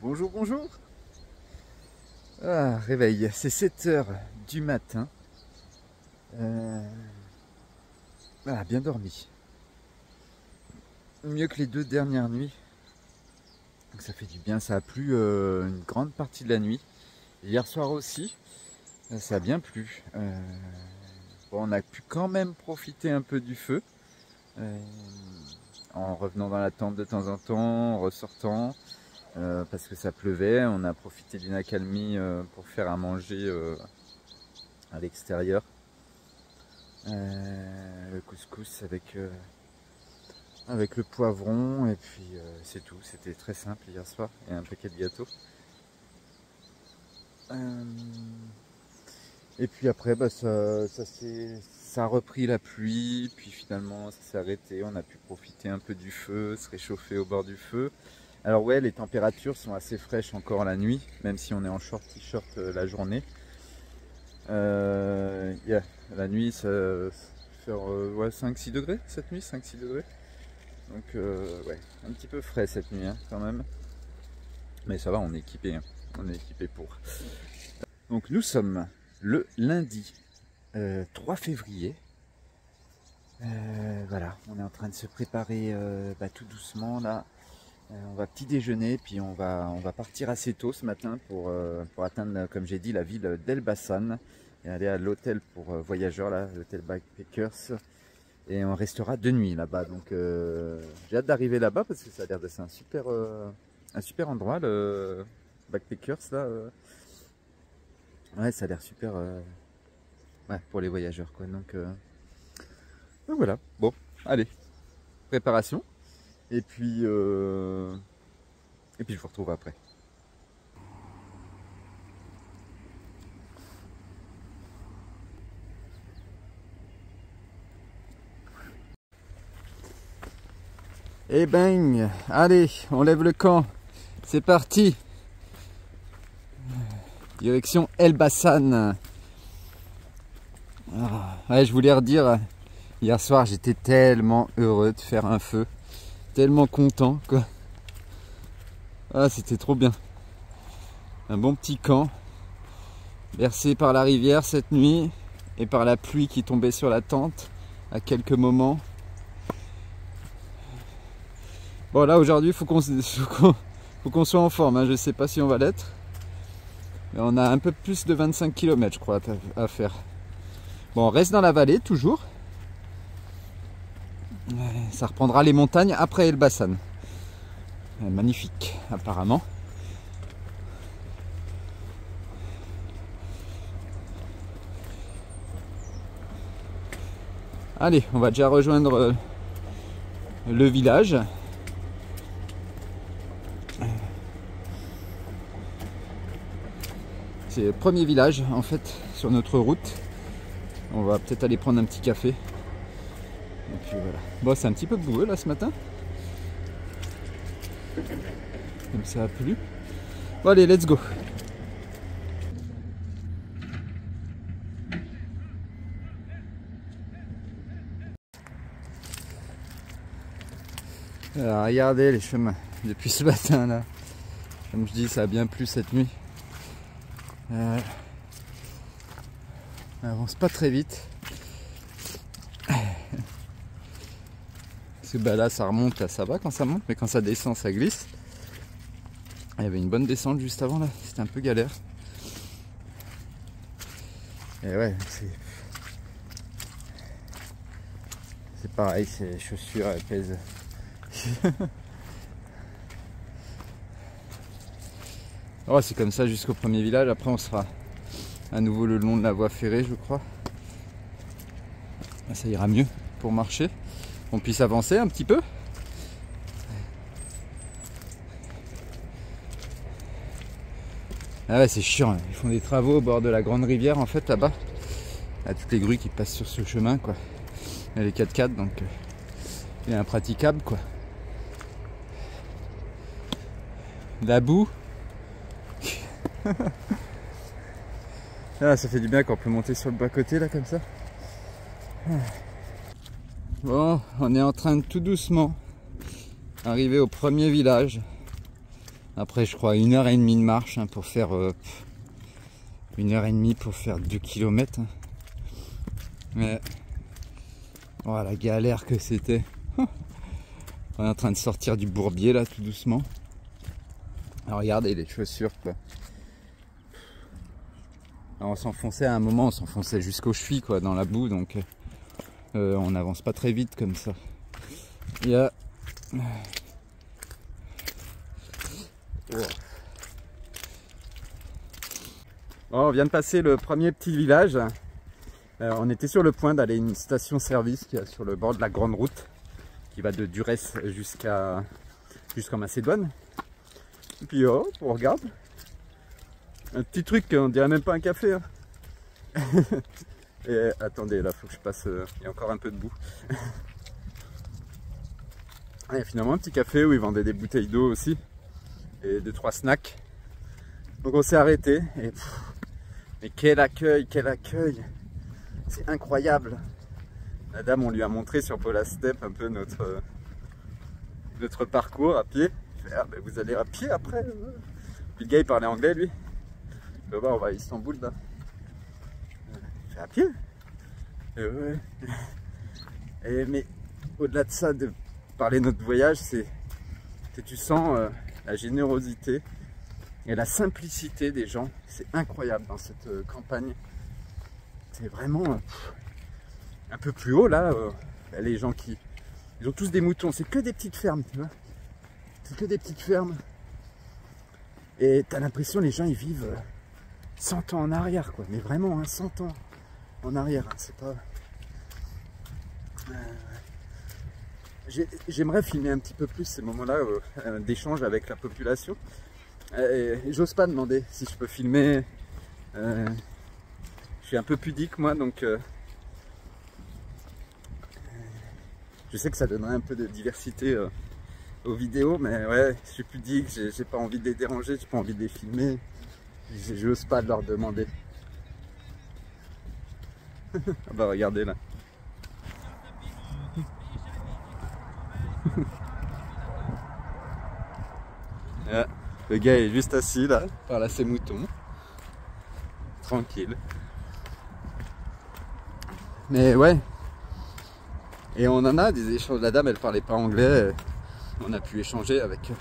Bonjour, bonjour. Ah, réveil, c'est 7 h du matin. Voilà, bien dormi. Mieux que les 2 dernières nuits. Donc ça fait du bien, ça a plu une grande partie de la nuit. Hier soir aussi, ça a bien plu. Bon, on a pu quand même profiter un peu du feu. En revenant dans la tente de temps en temps, en ressortant. Parce que ça pleuvait, on a profité d'une accalmie pour faire à manger à l'extérieur. Le couscous avec le poivron, et puis c'est tout. C'était très simple hier soir, et un paquet de gâteaux. Et puis après, bah, ça a repris la pluie, puis finalement ça s'est arrêté. On a pu profiter un peu du feu, se réchauffer au bord du feu. Alors ouais, les températures sont assez fraîches encore la nuit, même si on est en short t-shirt la journée. La nuit, ça fait ouais, 5-6 degrés cette nuit, 5-6 degrés. Donc ouais, un petit peu frais cette nuit hein, quand même. Mais ça va, on est équipé, hein. On est équipé pour. Donc nous sommes le lundi 3 février. Voilà, on est en train de se préparer tout doucement là. On va petit déjeuner, puis on va partir assez tôt ce matin pour atteindre, comme j'ai dit, la ville d'Elbasan et aller à l'hôtel pour voyageurs, là, l'hôtel Backpackers. Et on restera 2 nuits là-bas. Donc j'ai hâte d'arriver là-bas parce que ça a l'air d'être un super endroit, le Backpackers là. Ouais, ça a l'air super ouais, pour les voyageurs quoi. Donc voilà. Bon, allez, préparation. Et puis je vous retrouve après. Et bang, allez, on lève le camp. C'est parti. Direction Elbasan. Ouais, je voulais redire, hier soir j'étais tellement heureux de faire un feu. Tellement content quoi. Ah, c'était trop bien. Un bon petit camp, bercé par la rivière cette nuit et par la pluie qui tombait sur la tente à quelques moments. Bon là aujourd'hui faut qu'on soit en forme, hein. Je sais pas si on va l'être. Mais on a un peu plus de 25 km je crois à faire. Bon, on reste dans la vallée toujours. Ça reprendra les montagnes après Elbasan. Magnifique apparemment. Allez, on va déjà rejoindre le village. C'est le premier village en fait sur notre route. On va peut-être aller prendre un petit café. Et puis voilà. Bon, c'est un petit peu boueux là ce matin. Comme ça a plu. Bon allez, let's go. Alors, regardez les chemins depuis ce matin là. Comme je dis, ça a bien plu cette nuit. On avance pas très vite. Parce que bah là ça remonte, là ça va quand ça monte, mais quand ça descend ça glisse. Il y avait une bonne descente juste avant là, c'était un peu galère. Et ouais, c'est pareil, ces chaussures elles pèsent. Oh, c'est comme ça jusqu'au premier village, après on sera à nouveau le long de la voie ferrée je crois. Là, ça ira mieux pour marcher, qu'on puisse avancer un petit peu. Ah ouais, c'est chiant, ils font des travaux au bord de la grande rivière en fait là-bas. Il y a toutes les grues qui passent sur ce chemin quoi. Il y a les 4x4 donc il est impraticable quoi. La boue. Ah, ça fait du bien qu'on peut monter sur le bas-côté là comme ça. Bon, on est en train de tout doucement arriver au premier village. Après je crois 1h30 de marche hein, pour faire 1h30 pour faire 2 km. Hein. Mais oh, la galère que c'était. On est en train de sortir du bourbier là tout doucement. Alors regardez les chaussures quoi. Alors, on s'enfonçait à un moment, on s'enfonçait jusqu'aux chevilles quoi dans la boue, donc on n'avance pas très vite comme ça. Il y a on vient de passer le premier petit village. On était sur le point d'aller à une station-service qui est sur le bord de la grande route qui va de Durès jusqu'à Macédoine. Et puis oh, on regarde. Un petit truc, on dirait même pas un café. Hein. Et attendez, là faut que je passe, il y a encore un peu de boue. Il y a finalement un petit café où ils vendaient des bouteilles d'eau aussi. Et 2-3 snacks. Donc on s'est arrêté. Et mais quel accueil, quel accueil. C'est incroyable. La dame, on lui a montré sur Paula Step un peu notre parcours à pied. Fait, ah, ben vous allez à pied après. Puis le gars il parlait anglais lui. On va à Istanbul là. Il fait à pied. Ouais. Mais au-delà de ça, de parler de notre voyage, c'est que tu sens la générosité et la simplicité des gens. C'est incroyable dans cette campagne. C'est vraiment un peu plus haut là. Les gens ils ont tous des moutons. C'est que des petites fermes, tu vois. C'est que des petites fermes. Et t'as l'impression les gens ils vivent 100 ans en arrière quoi. Mais vraiment, hein, 100 ans en arrière. Hein, c'est pas... J'aimerais filmer un petit peu plus ces moments-là d'échange avec la population. J'ose pas demander si je peux filmer. Je suis un peu pudique moi, donc je sais que ça donnerait un peu de diversité aux vidéos, mais ouais, je suis pudique, j'ai pas envie de les déranger, j'ai pas envie de les filmer. J'ose pas leur demander. Ah bah regardez là. Ah, le gars est juste assis là, par là ses moutons. Tranquille. Mais ouais. Et on en a des échanges. La dame elle parlait pas anglais. On a pu échanger avec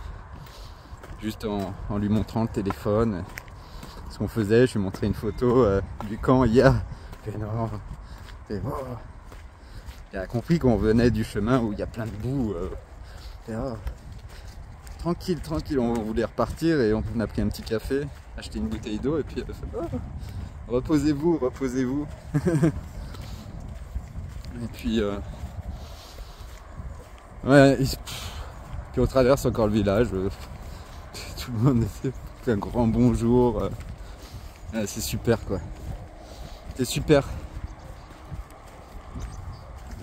juste en lui montrant le téléphone. Ce qu'on faisait, je lui ai montré une photo du camp hier. Et non. Et oh. Il a compris qu'on venait du chemin où il y a plein de boue. Et oh. Tranquille, tranquille, on voulait repartir et on a pris un petit café, acheté une bouteille d'eau et puis elle a fait oh, reposez-vous, reposez-vous. Et puis ouais, puis on traverse encore le village. Tout le monde fait un grand bonjour. C'est super quoi. C'est super.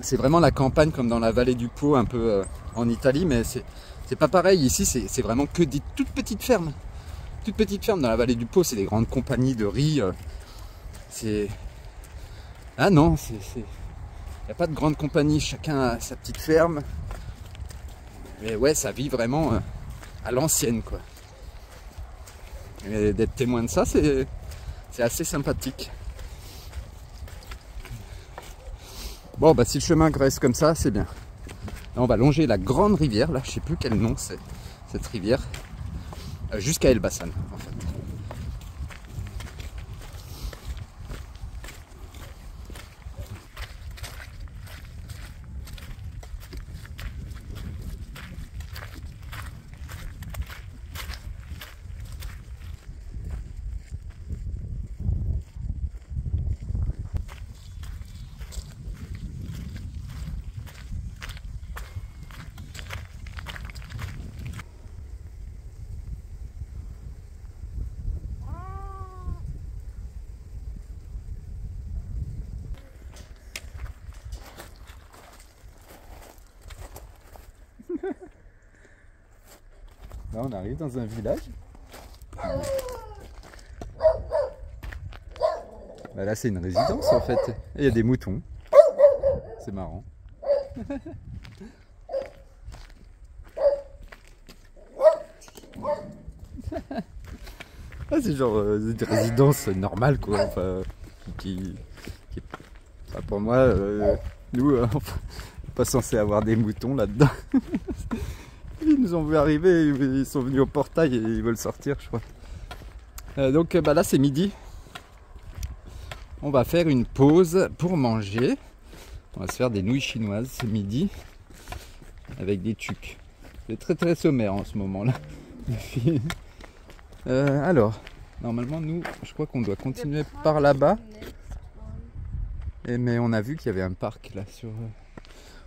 C'est vraiment la campagne comme dans la vallée du Pô, un peu en Italie, mais c'est pas pareil. Ici, c'est vraiment que des toutes petites fermes. Toutes petites fermes dans la vallée du Pô, c'est des grandes compagnies de riz. C'est... Ah non, il n'y a pas de grande compagnie, chacun a sa petite ferme. Mais ouais, ça vit vraiment à l'ancienne, quoi. Et d'être témoin de ça, c'est assez sympathique. Bon, bah si le chemin reste comme ça, c'est bien. Là, on va longer la grande rivière, là, je sais plus quel nom c'est, cette rivière, jusqu'à Elbasan, en fait. Là, on arrive dans un village. Bah là c'est une résidence en fait. Et il y a des moutons. C'est marrant. Ah, c'est genre une résidence normale quoi. Enfin, enfin, pour moi, nous, on n'est pas censé avoir des moutons là-dedans. Ils nous ont vu arriver, ils sont venus au portail et ils veulent sortir, je crois. Donc bah là c'est midi. On va faire une pause pour manger. On va se faire des nouilles chinoises ce midi avec des tucs. C'est très très sommaire en ce moment là. Alors, normalement nous, je crois qu'on doit continuer par là-bas. Mais on a vu qu'il y avait un parc là sur...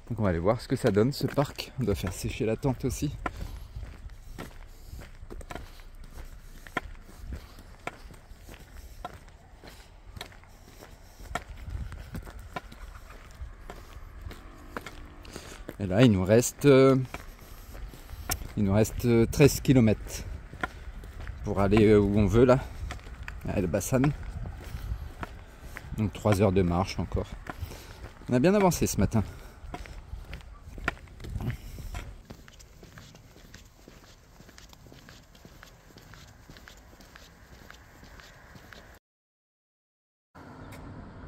Donc on va aller voir ce que ça donne ce parc. On doit faire sécher la tente aussi. Et là il nous reste 13 km pour aller où on veut là, à Elbasan. Donc 3 heures de marche encore. On a bien avancé ce matin.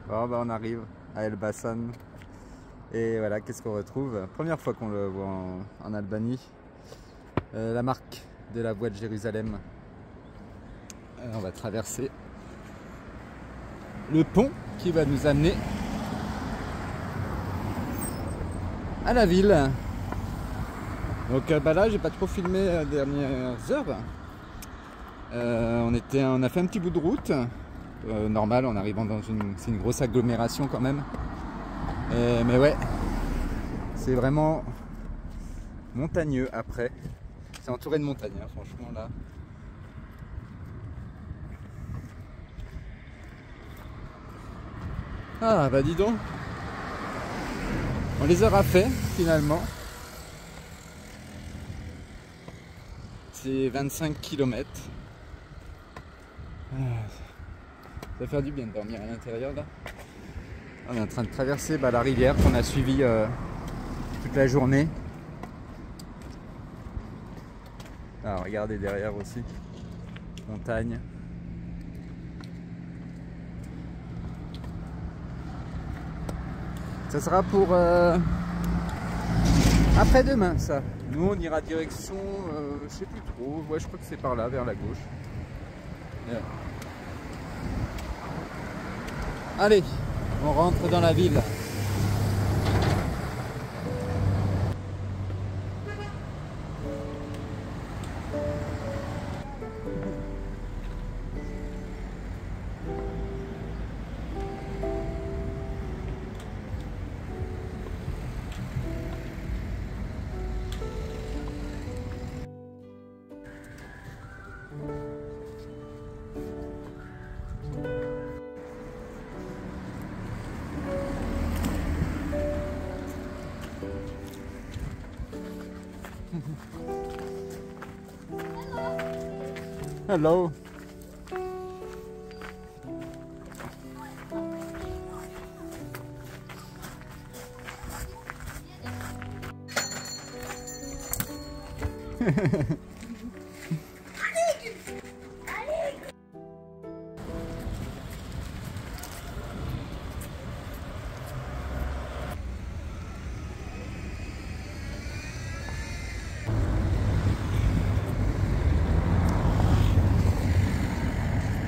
Bon, bah on arrive à Elbasan et voilà, qu'est-ce qu'on retrouve? Première fois qu'on le voit en Albanie, la marque de la voie de Jérusalem. On va traverser le pont qui va nous amener à la ville. Donc bah là j'ai pas trop filmé les dernières heures. On a fait un petit bout de route. Normal en arrivant dans c'est une grosse agglomération quand même, mais ouais, c'est vraiment montagneux. Après c'est entouré de montagnes hein, franchement là. Ah bah dis donc, on les aura fait finalement. C'est 25 km. Ça va faire du bien de dormir à l'intérieur là. On est en train de traverser la rivière qu'on a suivie toute la journée. Alors regardez derrière aussi, montagne. Ça sera pour après-demain ça. Nous on ira direction, je sais plus trop, ouais, je crois que c'est par là, vers la gauche. Yeah. Allez, on rentre dans la ville. Hello.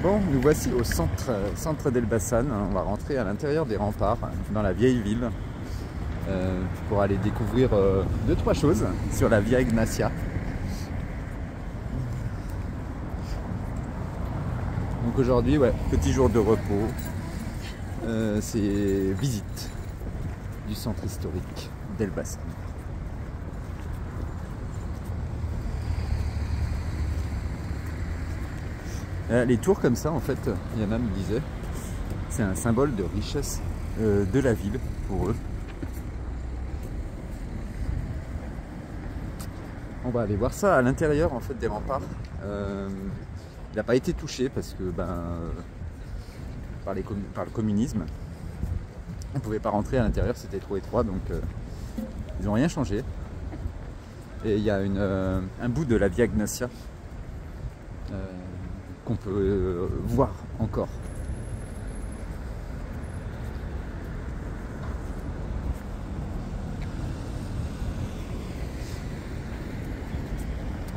Bon, nous voici au centre d'Elbasan. On va rentrer à l'intérieur des remparts, dans la vieille ville, pour aller découvrir 2-3 choses sur la Via Egnatia. Donc aujourd'hui, ouais, petit jour de repos. C'est visite du centre historique d'Elbasan. Les tours comme ça, en fait, Yana me disait, c'est un symbole de richesse de la ville pour eux. On va aller voir ça à l'intérieur en fait des remparts. Il n'a pas été touché parce que par le communisme. On ne pouvait pas rentrer à l'intérieur, c'était trop étroit, donc ils n'ont rien changé. Et il y a un bout de la Via Egnatia qu'on peut voir encore.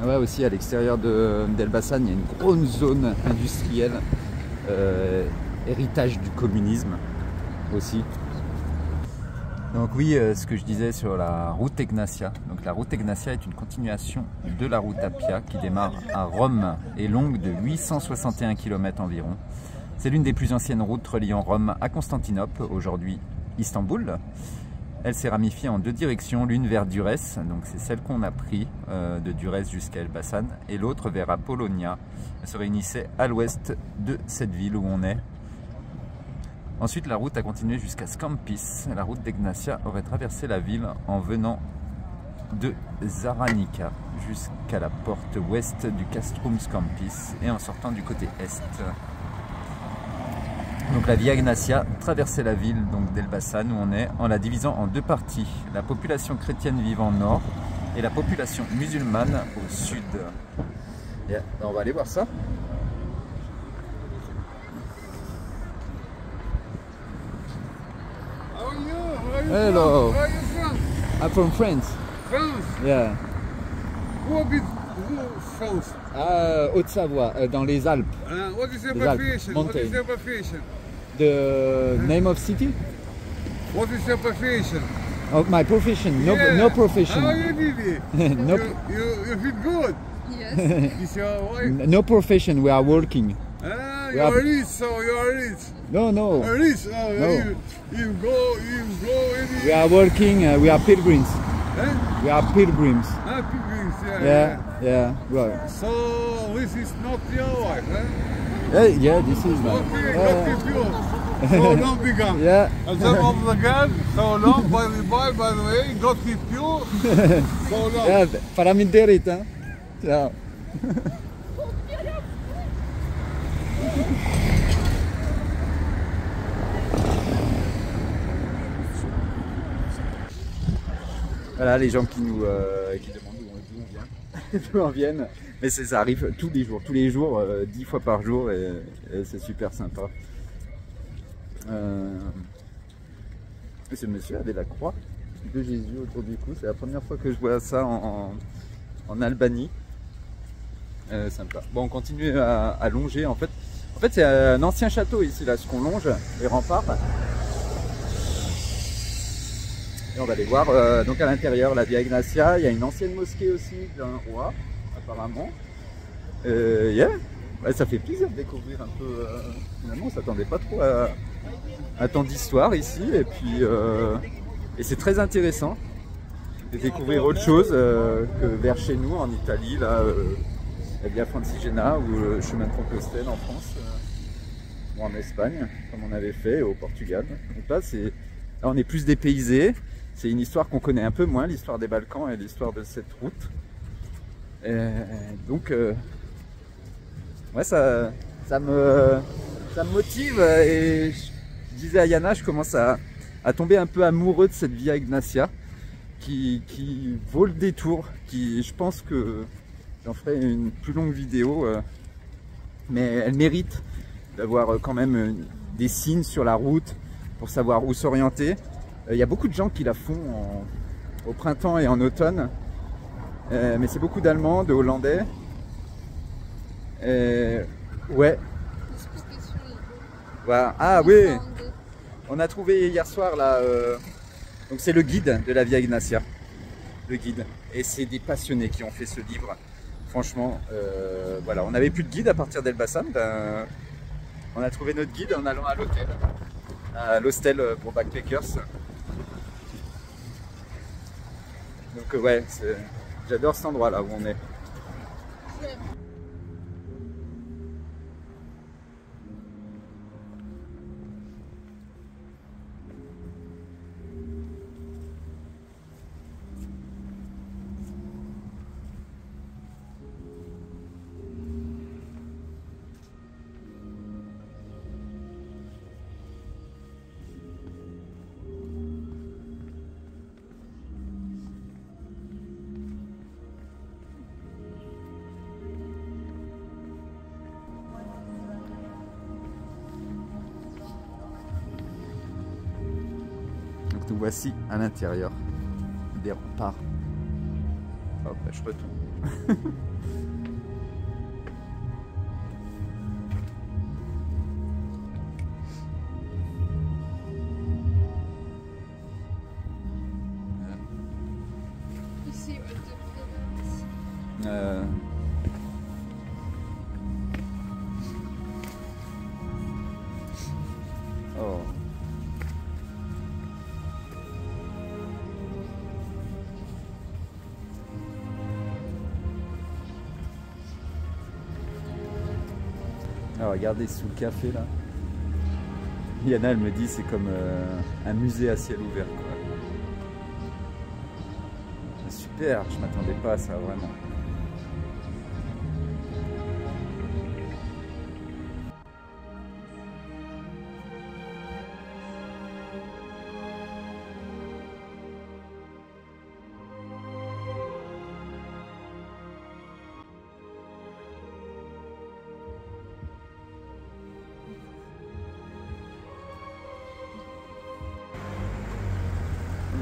Ah ouais, aussi à l'extérieur d'Elbasan, il y a une grosse zone industrielle, héritage du communisme aussi. Donc oui, ce que je disais sur la route Egnatia. Donc la route Egnatia est une continuation de la route Appia qui démarre à Rome et longue de 861 km environ. C'est l'une des plus anciennes routes reliant Rome à Constantinople, aujourd'hui Istanbul. Elle s'est ramifiée en deux directions, l'une vers Durrës, donc c'est celle qu'on a pris de Durrës jusqu'à Elbasan, et l'autre vers Apollonia. Elle se réunissait à l'ouest de cette ville où on est. Ensuite, la route a continué jusqu'à Scampis. La route d'Egnatia aurait traversé la ville en venant de Zaranica jusqu'à la porte ouest du Castrum Scampis et en sortant du côté est. Donc la Via Egnatia traversait la ville d'Elbasan où on est en la divisant en deux parties. La population chrétienne vivant au nord et la population musulmane au sud. Yeah. On va aller voir ça. Hello. Where are you from? I'm from France. France. Yeah. Who France? Haute-Savoie, dans les Alpes. What is your Les Alpes, profession? What mountain. is your profession? The name of city? What is your profession? Of my profession? No, Yeah. no profession. How are you, Didi? No, You feel good? Yes. Is your wife? no profession. We are working. You are- are rich, so you are rich. No, no. Rich? No. You go any... We are working. We are pilgrims. Eh? We are pilgrims. Pilgrims, Yeah, yeah. Right. So this is not your wife, eh? Yeah, this is my. Okay, God keep you. So long begun. Yeah. And then of the girl, so long, by the way, God keep you. So long. Yeah, paramilitaire, hein. Yeah. Voilà les gens qui demandent d'où on vient, d'où on vienne. Mais ça arrive tous les jours, 10 fois par jour et c'est super sympa. Ce monsieur avait la croix de Jésus autour du cou. C'est la première fois que je vois ça en Albanie. Sympa. Bon, on continue à longer en fait. En fait, c'est un ancien château ici, là, ce qu'on longe, les remparts. Et on va aller voir donc à l'intérieur la Via Egnatia. Il y a une ancienne mosquée aussi d'un roi, apparemment. Yeah. Ouais, ça fait plaisir de découvrir un peu. Finalement, on ne s'attendait pas trop à tant d'histoire ici. Et puis, et c'est très intéressant de découvrir autre chose que vers chez nous en Italie, là, la Via Francigena ou le chemin de Compostelle en France, ou en Espagne, comme on avait fait, au Portugal. Donc là, on est plus dépaysé. C'est une histoire qu'on connaît un peu moins, l'histoire des Balkans et l'histoire de cette route. Et donc, ouais, ça me motive. Et je disais à Yana, je commence à tomber un peu amoureux de cette Via Egnatia qui vaut le détour. Je pense que j'en ferai une plus longue vidéo, mais elle mérite d'avoir quand même des signes sur la route pour savoir où s'orienter. Il y a beaucoup de gens qui la font au printemps et en automne, mais c'est beaucoup d'Allemands, de Hollandais. Ouais. Voilà. Ah oui, on a trouvé hier soir là. Donc c'est le guide de la Via Egnatia, le guide. Et c'est des passionnés qui ont fait ce livre. Franchement, voilà, on n'avait plus de guide à partir d'Elbasan. On a trouvé notre guide en allant à l'hôtel, à l'hostel pour backpackers. Donc ouais, j'adore cet endroit là où on est. Nous voici à l'intérieur des remparts. Hop, je retourne. Ici, au Oh. Alors regardez sous le café là. Yana elle me dit c'est comme un musée à ciel ouvert quoi. Super, je m'attendais pas à ça vraiment.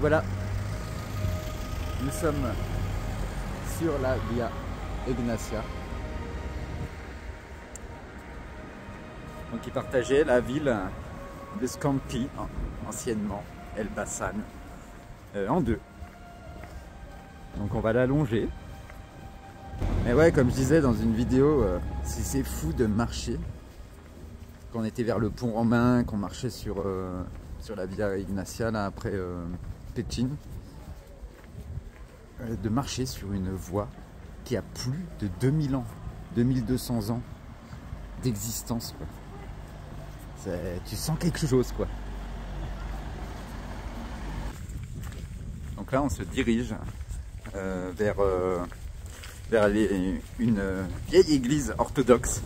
Voilà, nous sommes sur la Via Egnatia. Donc qui partageait la ville de Scampi, anciennement Elbasan, en deux. Donc on va la longer. Mais ouais, comme je disais dans une vidéo, c'est fou de marcher. Quand on était vers le pont romain, qu'on marchait sur la Via Egnatia, là, après Pékin, de marcher sur une voie qui a plus de 2000 ans, 2200 ans d'existence. Tu sens quelque chose, quoi. Donc là, on se dirige vers une vieille église orthodoxe.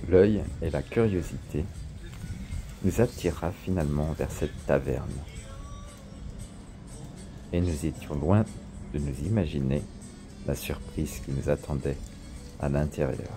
L'œil et la curiosité nous attirera finalement vers cette taverne. Et nous étions loin de nous imaginer la surprise qui nous attendait à l'intérieur.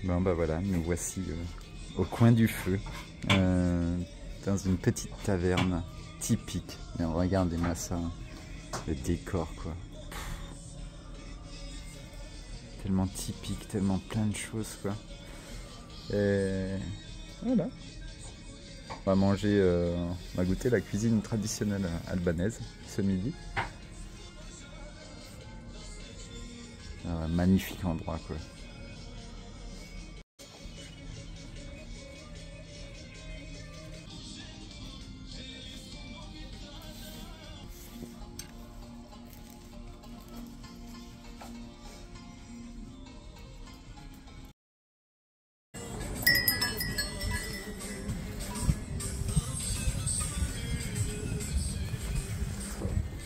Bon bah voilà, nous voici au coin du feu, dans une petite taverne typique. Et regardez-moi ça, le décor quoi. Tellement typique, tellement plein de choses quoi. Et voilà. On va manger, on va goûter la cuisine traditionnelle albanaise ce midi. Un magnifique endroit quoi.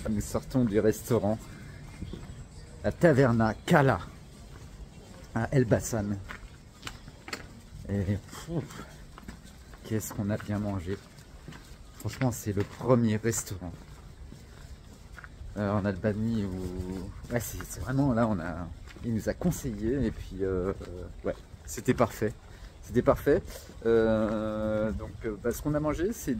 Nous sortons du restaurant, la Taverna Kala à Elbasan. Et qu'est-ce qu'on a bien mangé. Franchement, c'est le premier restaurant en Albanie où ouais, c'est vraiment là, il nous a conseillé et puis ouais, c'était parfait. C'était parfait. Donc, ce qu'on a mangé, c'est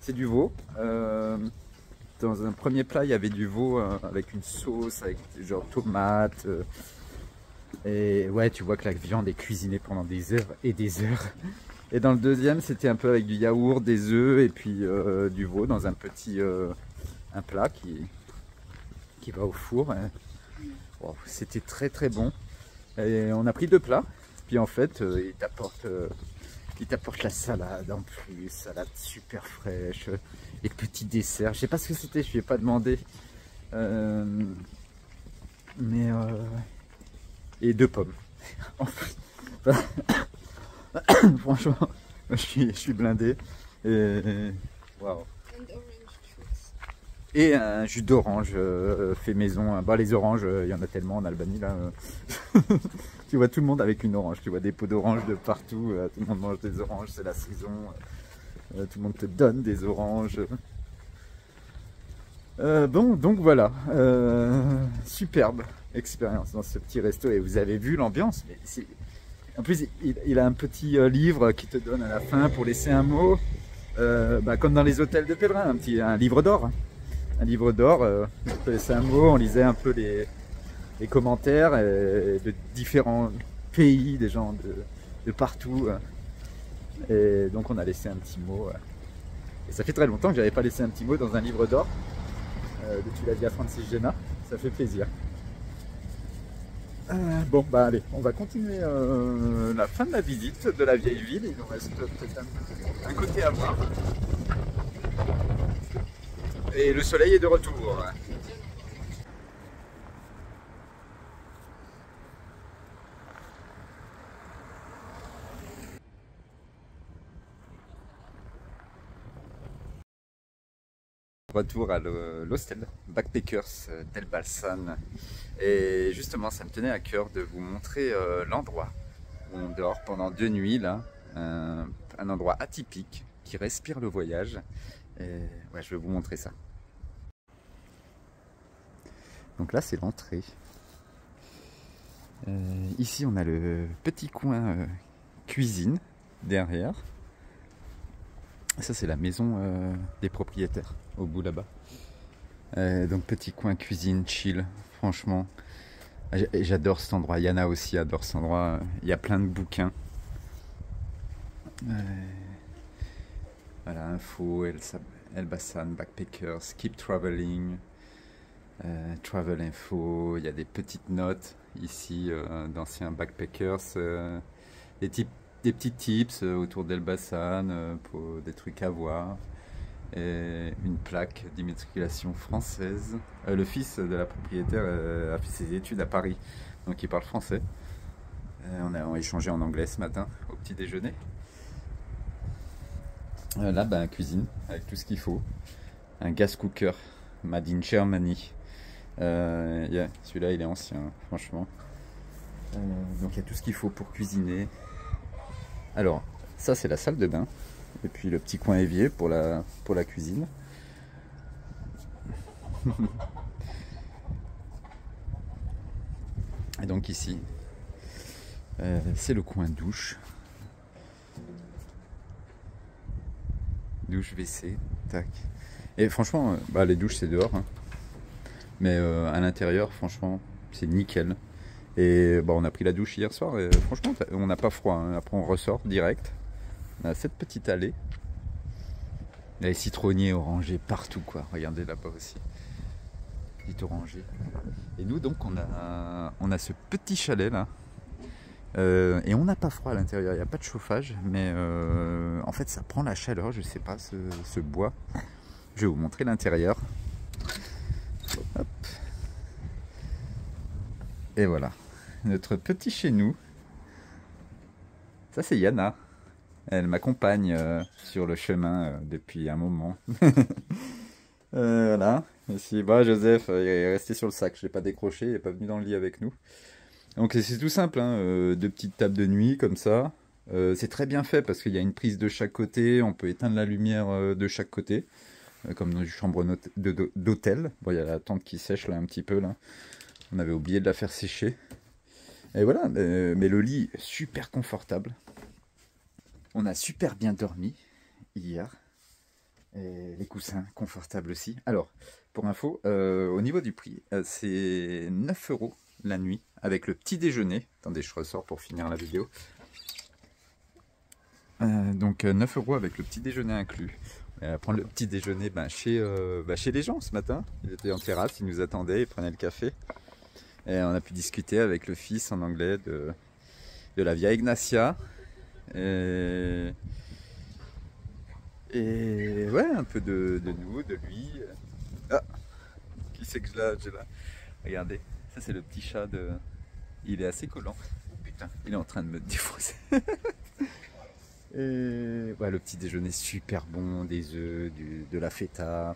c'est du veau. Dans un premier plat, il y avait du veau avec une sauce, avec genre tomates. Et ouais, tu vois que la viande est cuisinée pendant des heures et des heures. Et dans le deuxième, c'était un peu avec du yaourt, des œufs et puis du veau dans un petit un plat qui va au four. Wow, c'était très très bon. Et on a pris 2 plats. Puis en fait, il t'apporte la salade en plus, salade super fraîche, les petits desserts. Je sais pas ce que c'était, je lui ai pas demandé. Et 2 pommes. Franchement, je suis blindé. Et waouh. And orange juice. Et un jus d'orange fait maison. Bah, les oranges, il y en a tellement en Albanie là. Tu vois tout le monde avec une orange. Tu vois des pots d'orange de partout. Tout le monde mange des oranges, c'est la saison. Tout le monde te donne des oranges. Bon, donc voilà. Superbe expérience dans ce petit resto. Et vous avez vu l'ambiance. En plus, il a un petit livre qui te donne à la fin pour laisser un mot. Comme dans les hôtels de pèlerins, un livre d'or. Un livre d'or, on peut laisser un mot, on lisait un peu les commentaires de différents pays, des gens de partout. Et donc on a laissé un petit mot. Et ça fait très longtemps que j'avais pas laissé un petit mot dans un livre d'or. Depuis la Via Francigena, ça fait plaisir. Bon, bah allez, on va continuer la fin de la visite de la vieille ville. Il nous reste peut-être un côté à voir. Et le soleil est de retour. Retour à l'hostel Backpackers d'Elbasan. Et justement, ça me tenait à cœur de vous montrer l'endroit où on dort pendant 2 nuits là. Un endroit atypique qui respire le voyage. Et ouais, je vais vous montrer ça. Donc là, c'est l'entrée. Ici, on a le petit coin cuisine derrière. Ça, c'est la maison des propriétaires au bout là-bas. Donc petit coin cuisine chill, franchement. J'adore cet endroit. Yana aussi adore cet endroit. Il y a plein de bouquins. Voilà, info, Elbasan, Backpackers, Keep Traveling, Travel Info. Il y a des petites notes ici d'anciens Backpackers. Des petits tips autour d'Elbasan pour des trucs à voir. Et une plaque d'immatriculation française. Le fils de la propriétaire a fait ses études à Paris, donc il parle français. On a échangé en anglais ce matin au petit déjeuner. Là, cuisine avec tout ce qu'il faut. Un gas cooker made in Germany. Celui-là, il est ancien, franchement. Donc il y a tout ce qu'il faut pour cuisiner. Alors, ça c'est la salle de bain. Et puis le petit coin évier pour la cuisine. Et donc ici, c'est le coin douche. Douche, WC, tac. Et franchement, les douches c'est dehors. Hein. Mais à l'intérieur, franchement, c'est nickel. Et on a pris la douche hier soir et franchement, on n'a pas froid. Hein. Après, on ressort direct. On a cette petite allée. Il y a les citronniers orangés partout, quoi. Regardez là-bas aussi. Petit orangé. Et nous, donc, on a ce petit chalet là. Et on n'a pas froid à l'intérieur. Il n'y a pas de chauffage. Mais en fait, ça prend la chaleur. Je sais pas, ce bois. Je vais vous montrer l'intérieur. Hop. Et voilà. Notre petit chez nous. Ça, c'est Yana. Elle m'accompagne sur le chemin depuis un moment. Voilà. Ici, Joseph il est resté sur le sac. Je ne l'ai pas décroché. Il n'est pas venu dans le lit avec nous. Donc c'est tout simple. Hein, 2 petites tables de nuit comme ça. C'est très bien fait parce qu'il y a une prise de chaque côté. On peut éteindre la lumière de chaque côté. Comme dans une chambre d'hôtel. Bon, il y a la tente qui sèche là un petit peu. Là. On avait oublié de la faire sécher. Et voilà. Mais le lit est super confortable. On a super bien dormi hier. Et les coussins confortables aussi. Alors, pour info, au niveau du prix, c'est 9 € la nuit avec le petit déjeuner. Attendez, je ressors pour finir la vidéo. Donc 9 € avec le petit déjeuner inclus. On va prendre le petit déjeuner chez les gens ce matin. Ils étaient en terrasse, ils nous attendaient, ils prenaient le café. Et on a pu discuter avec le fils en anglais de la Via Ignacia. Et ouais, un peu de nous, de lui. Ah, qui c'est que j'ai là? Regardez, ça c'est le petit chat de... Il est assez collant. Putain, il est en train de me défoncer. Et ouais, le petit déjeuner super bon, des œufs, de la feta,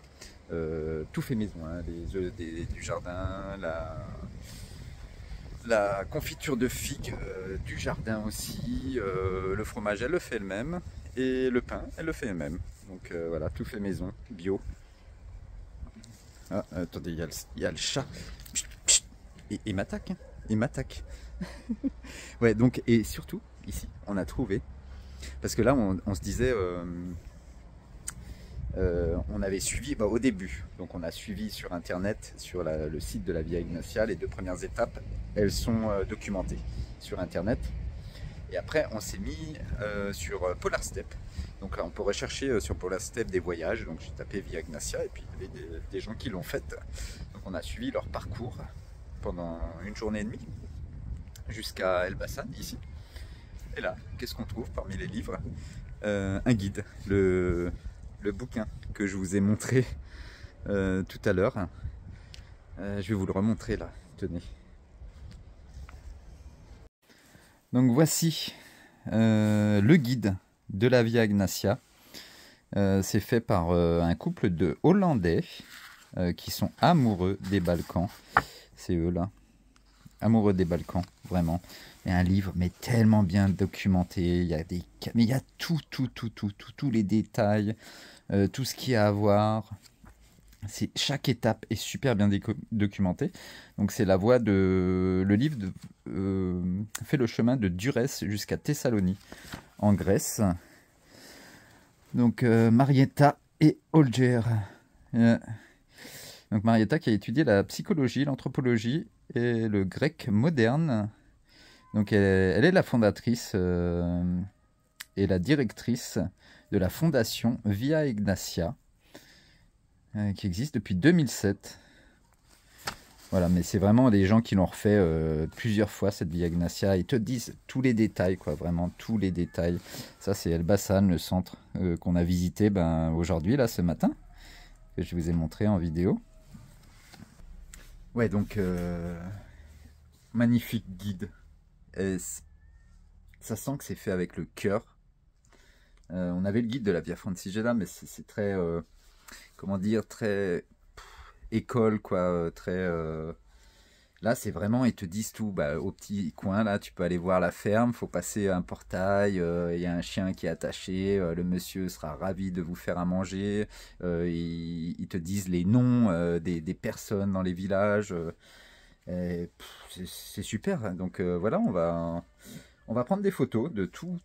tout fait maison, hein, les œufs du jardin, la confiture de figues du jardin aussi, le fromage elle le fait elle-même et le pain elle le fait elle-même. Donc voilà, tout fait maison, bio. Ah, attendez, il y a le chat. Chut, chut. Et il m'attaque, hein. Il m'attaque. Ouais, donc, et surtout, ici, on a trouvé, parce que là, on se disait, on avait suivi au début, donc on a suivi sur internet, sur le site de la Via Ignacia, les 2 premières étapes, elles sont documentées sur internet. Et après, on s'est mis sur Polar Step. Donc on peut rechercher sur Polar Step des voyages. Donc j'ai tapé Via Ignacia et puis il y avait des gens qui l'ont faite. Donc on a suivi leur parcours pendant une journée et demie jusqu'à Elbasan ici. Et là, qu'est-ce qu'on trouve parmi les livres? Un guide, le bouquin que je vous ai montré tout à l'heure. Je vais vous le remontrer là, tenez. Donc voici le guide de la Via Ignacia. C'est fait par un couple de Hollandais qui sont amoureux des Balkans. C'est eux là, amoureux des Balkans, vraiment. Et un livre mais tellement bien documenté. Il y a mais il y a tous les détails, tout ce qu'il y a à voir. Chaque étape est super bien documentée. Donc c'est la voie de... Le livre fait le chemin de Durrës jusqu'à Thessalonique, en Grèce. Donc Marietta et Holger. Donc Marietta qui a étudié la psychologie, l'anthropologie et le grec moderne. Donc elle est la fondatrice et la directrice de la fondation Via Ignacia, qui existe depuis 2007. Voilà, mais c'est vraiment des gens qui l'ont refait plusieurs fois, cette Via Ignacia. Ils te disent tous les détails, quoi, vraiment tous les détails. Ça, c'est Elbasan, le centre qu'on a visité aujourd'hui, là, ce matin, que je vous ai montré en vidéo. Ouais, donc, magnifique guide. Et ça sent que c'est fait avec le cœur. On avait le guide de la Via Francigena, mais c'est très... comment dire, très école, quoi, très... Là, c'est vraiment, ils te disent tout, au petit coin, là, tu peux aller voir la ferme, faut passer un portail, il y a un chien qui est attaché, le monsieur sera ravi de vous faire à manger, ils te disent les noms des personnes dans les villages, c'est super, donc voilà, on va prendre des photos de tout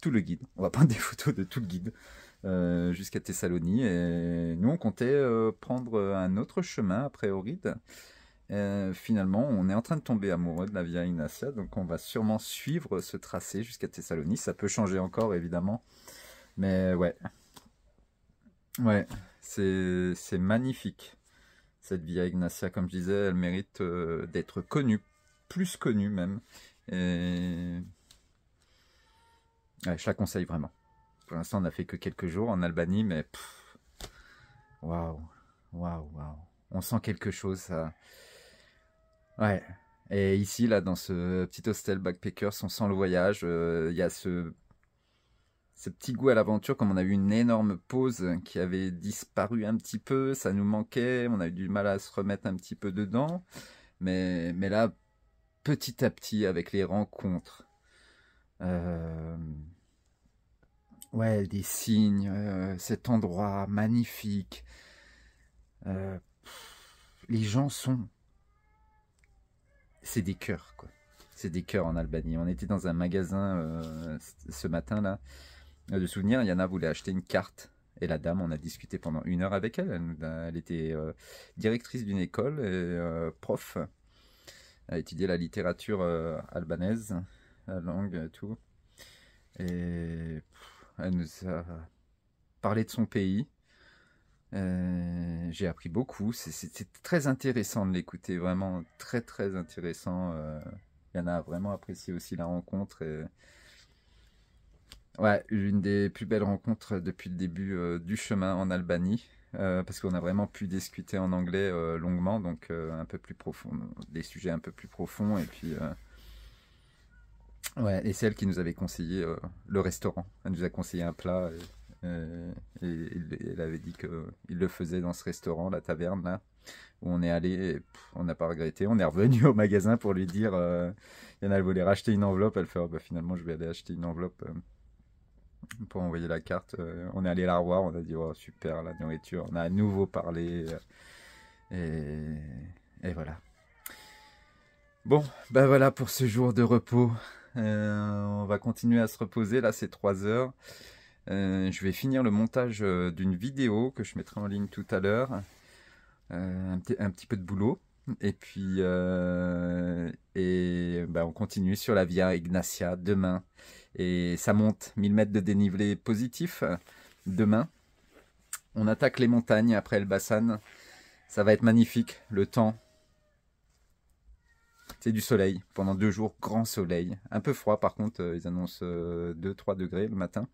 le guide, on va prendre des photos de tout le guide, jusqu'à Thessalonique, et nous on comptait prendre un autre chemin après Ohrid. Finalement on est en train de tomber amoureux de la Via Ignacia, donc on va sûrement suivre ce tracé jusqu'à Thessalonique. Ça peut changer encore évidemment, mais ouais, c'est magnifique cette Via Ignacia. Comme je disais, elle mérite d'être connue, plus connue même, et ouais, je la conseille vraiment. Pour l'instant, on n'a fait que quelques jours en Albanie, mais waouh, on sent quelque chose, ça. Ouais. Et ici, là, dans ce petit hostel backpackers, on sent le voyage. Il y a ce petit goût à l'aventure, comme on a eu une énorme pause qui avait disparu un petit peu, ça nous manquait, on a eu du mal à se remettre un petit peu dedans. Mais là, petit à petit, avec les rencontres, ouais, des signes, cet endroit magnifique. Les gens sont... C'est des cœurs, quoi. C'est des cœurs en Albanie. On était dans un magasin ce matin, là, de souvenirs. Yana voulait acheter une carte. et la dame, on a discuté pendant 1 heure avec elle. Elle était directrice d'une école et prof. Elle a étudié la littérature albanaise, la langue et tout. Et elle nous a parlé de son pays. J'ai appris beaucoup. C'est très intéressant de l'écouter, vraiment très très intéressant. Yana a vraiment apprécié aussi la rencontre. Ouais, une des plus belles rencontres depuis le début du chemin en Albanie. Parce qu'on a vraiment pu discuter en anglais longuement, donc un peu plus profond, des sujets un peu plus profonds. Et puis, ouais, et c'est elle qui nous avait conseillé le restaurant. Elle nous a conseillé un plat et elle avait dit qu'il le faisait dans ce restaurant, la taverne là, où on est allé. Et, on n'a pas regretté. On est revenu au magasin pour lui dire. Yana, elle voulait racheter une enveloppe. Elle fait oh, bah, finalement, je vais aller acheter une enveloppe. Pour envoyer la carte, on est allé la revoir, on a dit oh, super la nourriture, on a à nouveau parlé et voilà. Bon, bah voilà pour ce jour de repos. On va continuer à se reposer, là c'est 3 heures. Je vais finir le montage d'une vidéo que je mettrai en ligne tout à l'heure. Un petit peu de boulot. Et puis bah, on continue sur la Via Egnatia demain. Et ça monte 1000 mètres de dénivelé positif. Demain, on attaque les montagnes après Elbasan. Ça va être magnifique. Le temps, c'est du soleil. Pendant 2 jours, grand soleil. Un peu froid par contre, ils annoncent 2-3 degrés le matin.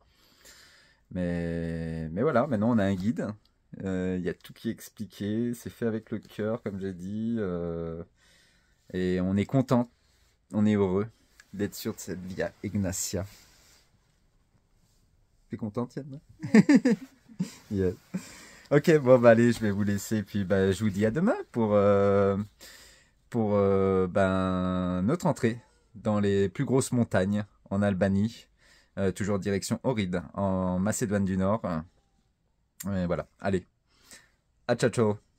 Mais voilà, maintenant on a un guide. Il y a tout qui est expliqué. C'est fait avec le cœur, comme j'ai dit. Et on est content. On est heureux d'être sur cette Via Egnatia. T'es contente, Yann? Yeah. Ok, bon, bah allez, je vais vous laisser. Puis bah, je vous dis à demain pour notre entrée dans les plus grosses montagnes en Albanie. Toujours direction Ohrid, en Macédoine du Nord. Et voilà, allez. À ciao ciao.